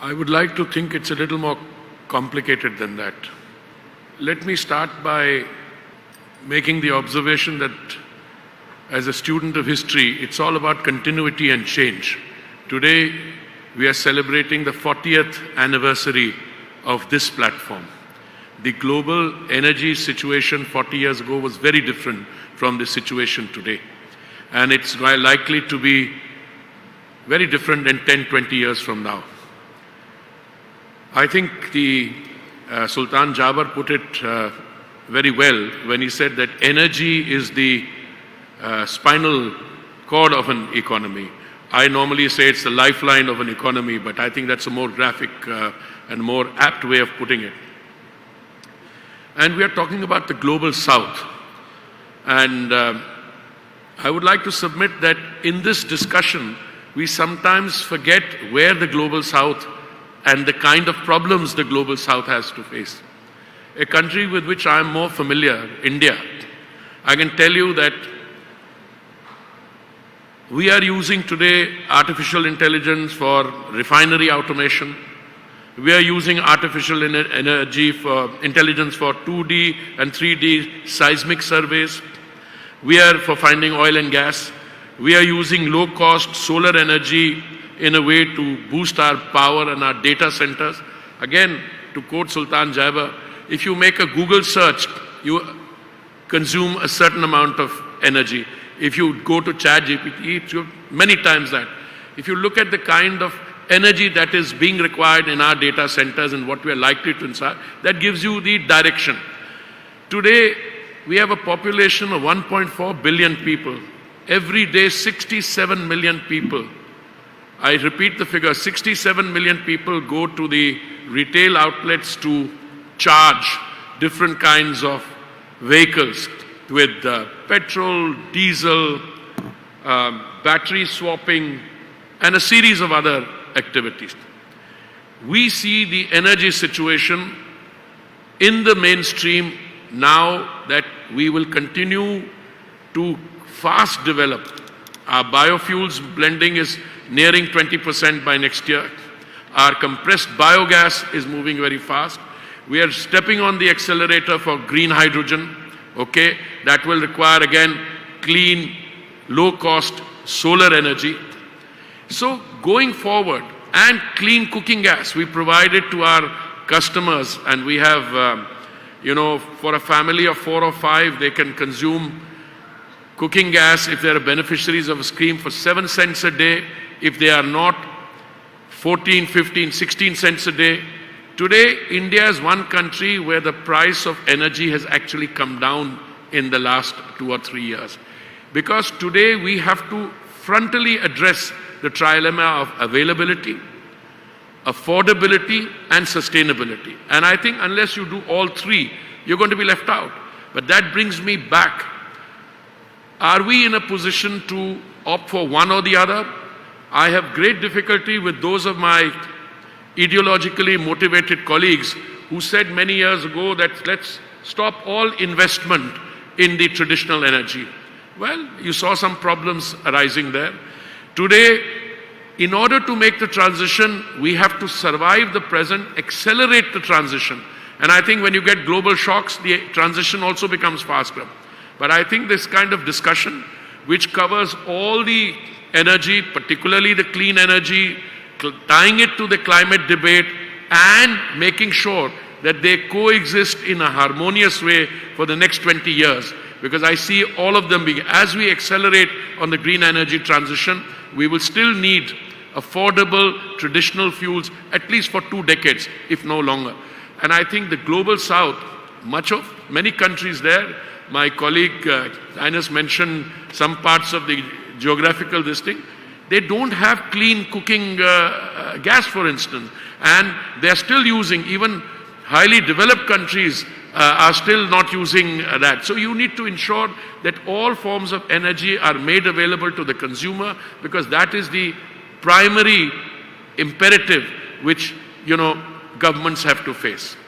I would like to think it's a little more complicated than that. Let me start by making the observation that as a student of history, it's all about continuity and change. Today, we are celebrating the 40th anniversary of this platform. The global energy situation 40 years ago was very different from the situation today. And it's likely to be very different in 10, 20 years from now. I think the Sultan Jaber put it very well when he said that energy is the spinal cord of an economy. I normally say it's the lifeline of an economy, but I think that's a more graphic and more apt way of putting it. And we are talking about the global south. And I would like to submit that in this discussion, we sometimes forget where the global south and the kind of problems the global south has to face. A country with which I am more familiar, India, I can tell you that we are using today artificial intelligence for refinery automation. We are using artificial intelligence for 2D and 3D seismic surveys. We are for finding oil and gas. We are using low-cost solar energy in a way to boost our power and our data centers. Again, to quote Sultan Jaber, if you make a Google search, you consume a certain amount of energy. If you go to ChatGPT, it's many times that. If you look at the kind of energy that is being required in our data centers and what we are likely to insert, that gives you the direction. Today, we have a population of 1.4 billion people. Every day, 67 million people. I repeat the figure, 67 million people go to the retail outlets to charge different kinds of vehicles with petrol, diesel, battery swapping, and a series of other activities. We see the energy situation in the mainstream now that we will continue to fast develop. Our biofuels blending is nearing 20% by next year. Our compressed biogas is moving very fast. We are stepping on the accelerator for green hydrogen. Okay, that will require again clean, low-cost solar energy. So going forward, and clean cooking gas, we provide it to our customers, and we have, for a family of 4 or 5, they can consume cooking gas if they are beneficiaries of a scheme for 7 cents a day. If they are not, 14, 15, 16 cents a day. Today, India is one country where the price of energy has actually come down in the last 2 or 3 years. Because today we have to frontally address the trilemma of availability, affordability, and sustainability. And I think unless you do all three, you're going to be left out. But that brings me back. Are we in a position to opt for one or the other? I have great difficulty with those of my ideologically motivated colleagues who said many years ago that let's stop all investment in the traditional energy. Well, you saw some problems arising there. Today, in order to make the transition, we have to survive the present, accelerate the transition. And I think when you get global shocks, the transition also becomes faster. But I think this kind of discussion, which covers all the energy, particularly the clean energy, tying it to the climate debate and making sure that they coexist in a harmonious way for the next 20 years. Because I see all of them being, as we accelerate on the green energy transition, we will still need affordable traditional fuels at least for 2 decades, if no longer. And I think the global south, many countries there, my colleague Ines mentioned some parts of the geographical thing, they don't have clean cooking gas, for instance, and they're still using, even highly developed countries are still not using that. So you need to ensure that all forms of energy are made available to the consumer, because that is the primary imperative which, governments have to face.